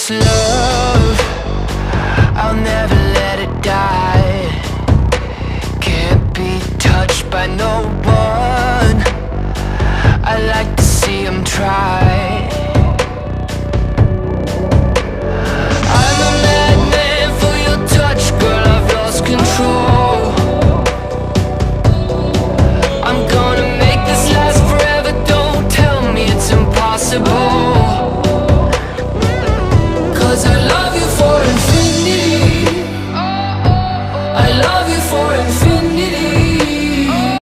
this love, I'll never let it die. Can't be touched by no one, I like to see 'em try.